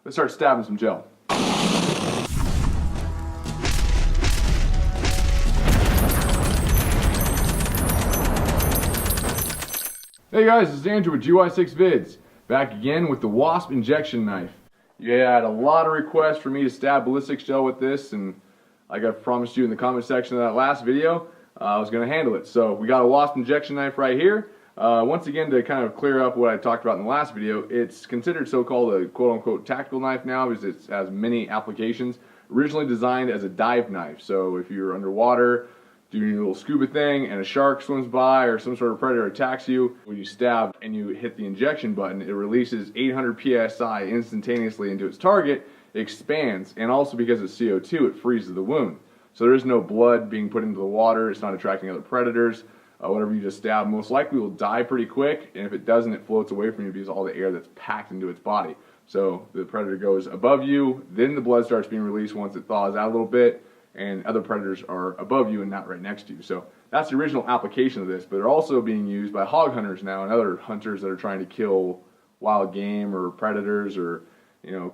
Let's start stabbing some gel. Hey guys, this is Andrew with GY6 Vids, back again with the Wasp injection knife. You had a lot of requests for me to stab ballistics gel with this, and like I promised you in the comment section of that last video, I was going to handle it. So we got a Wasp injection knife right here. Once again, to kind of clear up what I talked about in the last video, it's considered so-called a quote-unquote tactical knife now because it has many applications. Originally designed as a dive knife, so if you're underwater doing your little scuba thing and a shark swims by or some sort of predator attacks you, when you stab and you hit the injection button, it releases 800 psi instantaneously into its target, it expands, and also because of CO2 it freezes the wound. So there is no blood being put into the water, it's not attracting other predators. Whatever you just stab most likely will die pretty quick, and if it doesn't, it floats away from you because of all the air that's packed into its body. So the predator goes above you, then the blood starts being released once it thaws out a little bit, and other predators are above you and not right next to you. So that's the original application of this, but they're also being used by hog hunters now and other hunters that are trying to kill wild game or predators or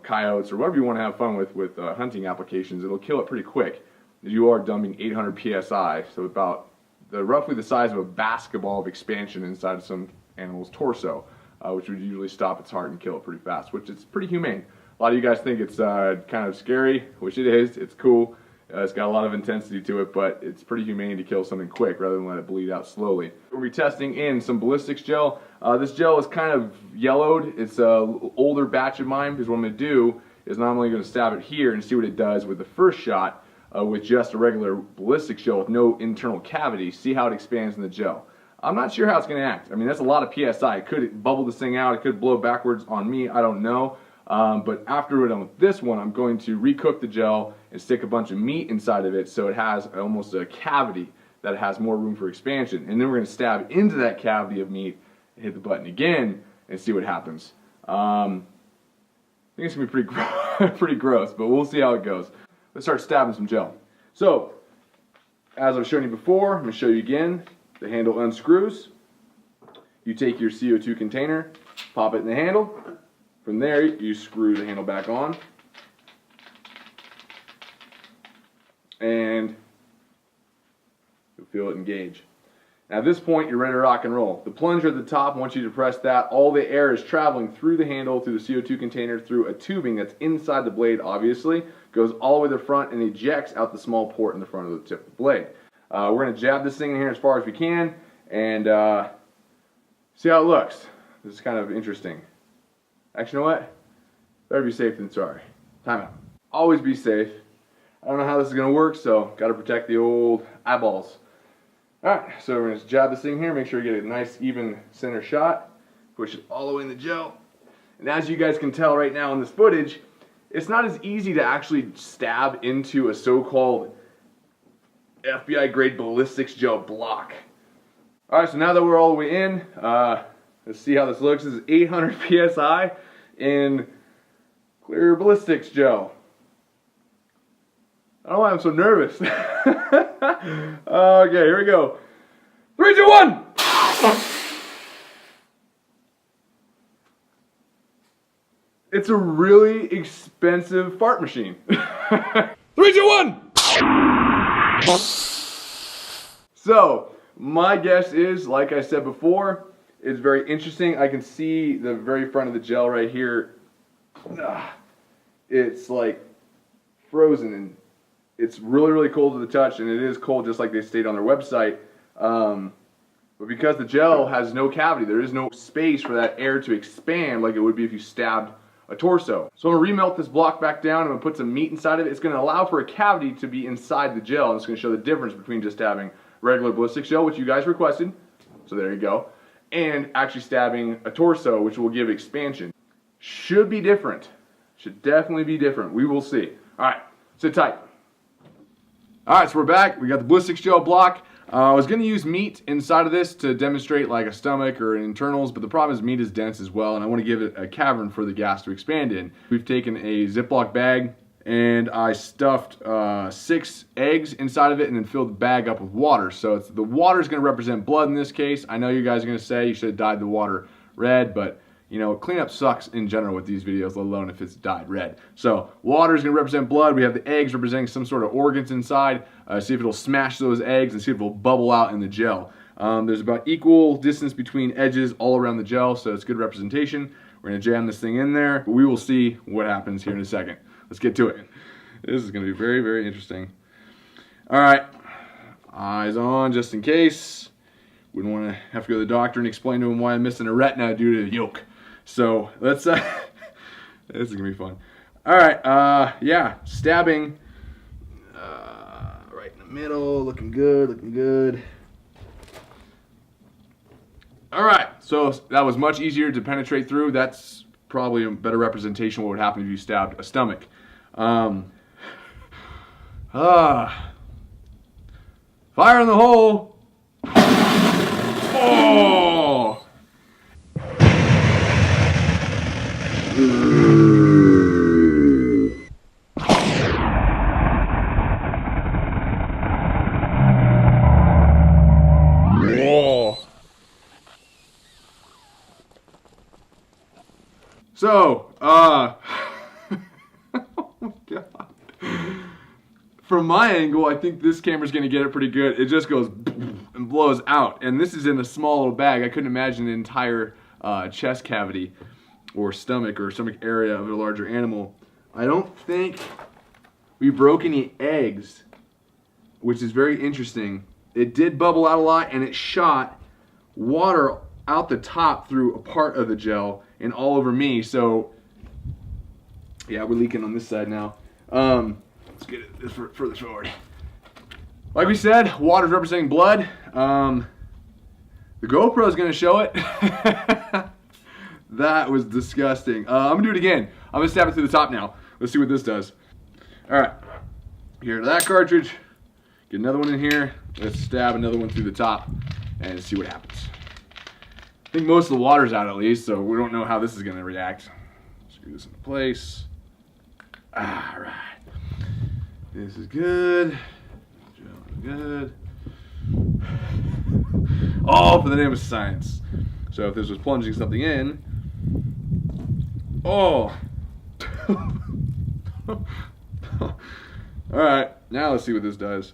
coyotes or whatever you want to have fun with hunting applications. It'll kill it pretty quick. You are dumping 800 psi, so about roughly the size of a basketball of expansion inside of some animal's torso, which would usually stop its heart and kill it pretty fast, which is pretty humane. A lot of you guys think it's kind of scary, which it is. It's cool. It's got a lot of intensity to it, but it's pretty humane to kill something quick rather than let it bleed out slowly. We'll be testing in some ballistics gel. This gel is kind of yellowed. It's an older batch of mine because what I'm going to do is not only going to stab it here and see what it does with the first shot with just a regular ballistics gel with no internal cavity, see how it expands in the gel. I'm not sure how it's going to act. I mean, that's a lot of PSI. It could bubble this thing out. It could blow backwards on me. I don't know. But after we're done with this one, I'm going to recook the gel and stick a bunch of meat inside of it so it has almost a cavity that has more room for expansion. And then we're going to stab into that cavity of meat and hit the button again and see what happens. I think it's going to be pretty gross, but we'll see how it goes. Let's start stabbing some gel. So, as I've shown you before, I'm going to show you again. The handle unscrews. You take your CO2 container, pop it in the handle. From there, you screw the handle back on. And you'll feel it engage. Now at this point, you're ready to rock and roll. The plunger at the top, once you depress that, all the air is traveling through the handle, through the CO2 container, through a tubing that's inside the blade, obviously, goes all the way to the front and ejects out the small port in the front of the tip of the blade. We're going to jab this thing in here as far as we can and see how it looks. This is kind of interesting. Actually, you know what? Better be safe than sorry. Time out. Always be safe. I don't know how this is going to work, so got to protect the old eyeballs. Alright, so we're going to jab this thing here, make sure you get a nice even center shot. Push it all the way in the gel. And as you guys can tell right now in this footage, it's not as easy to actually stab into a so-called FBI grade ballistics gel block. Alright, so now that we're all the way in, let's see how this looks. This is 800 psi in clear ballistics gel. I don't know why I'm so nervous. Okay, here we go. 3, 2, 1! It's a really expensive fart machine. 3, 2, 1! So, my guess is, like I said before, it's very interesting. I can see the very front of the gel right here. It's like frozen and it's really cold to the touch, and it is cold just like they state on their website. But because the gel has no cavity, there is no space for that air to expand like it would be if you stabbed a torso. So I'm going to remelt this block back down. I'm going to put some meat inside of it. It's going to allow for a cavity to be inside the gel, and it's going to show the difference between just stabbing regular ballistics gel, which you guys requested, so there you go, and actually stabbing a torso, which will give expansion. Should be different. Should definitely be different. We will see. Alright, sit tight. Alright, so we're back. We got the ballistics gel block. I was going to use meat inside of this to demonstrate like a stomach or internals, but the problem is meat is dense as well, and I want to give it a cavern for the gas to expand in. We've taken a Ziploc bag, and I stuffed 6 eggs inside of it and then filled the bag up with water. So the water is going to represent blood in this case. I know you guys are going to say you should have dyed the water red, but You know, cleanup sucks in general with these videos, let alone if it's dyed red. So water is going to represent blood. We have the eggs representing some sort of organs inside. See if it'll smash those eggs and see if it'll bubble out in the gel. There's about equal distance between edges all around the gel, so it's good representation. We're going to jam this thing in there, but we will see what happens here in a second. Let's get to it. This is going to be very, very interesting. All right, eyes on just in case. Wouldn't want to have to go to the doctor and explain to him why I'm missing a retina due to the yolk. So let's, this is going to be fun. All right, yeah, stabbing right in the middle, looking good, looking good. All right, so that was much easier to penetrate through. That's probably a better representation of what would happen if you stabbed a stomach. Fire in the hole. Oh! So, oh my God. From my angle, I think this camera's gonna get it pretty good. It just goes and blows out. And this is in a small little bag. I couldn't imagine the entire chest cavity or stomach area of a larger animal. I don't think we broke any eggs, which is very interesting. It did bubble out a lot, and it shot water out the top through a part of the gel and all over me. So yeah, we're leaking on this side now. Let's get this further forward. Like we said, water's representing blood. The GoPro is gonna show it. That was disgusting. I'm gonna do it again. I'm gonna stab it through the top now. Let's see what this does. All right, here's that cartridge. Get another one in here. Let's stab another one through the top and see what happens. I think most of the water's out at least, so we don't know how this is gonna react. Screw this into place. All right. This is good. Good. All for the name of science. So if this was plunging something in, oh. All right, now let's see what this does.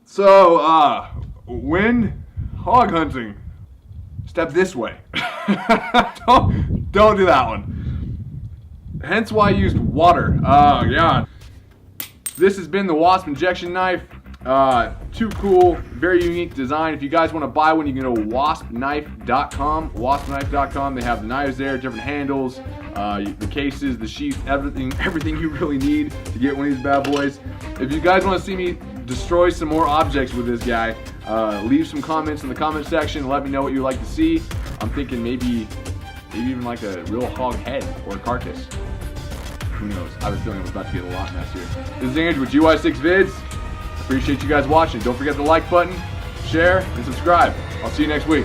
So, when hog hunting, step this way. don't do that one. Hence why I used water. Oh God. This has been the wasp injection knife. Too cool, very unique design. If you guys want to buy one, you can go to wasp.Knife.com. wasp.Knife.com. They have the knives there, different handles, the cases, the sheath, everything you really need to get one of these bad boys. If you guys want to see me destroy some more objects with this guy, leave some comments in the comment section. Let me know what you'd like to see. I'm thinking maybe even like a real hog head or a carcass. Who knows? I have a feeling I was about to get a lot messier. This is Andrew with GY6 Vids. Appreciate you guys watching. Don't forget the like button, share, and subscribe. I'll see you next week.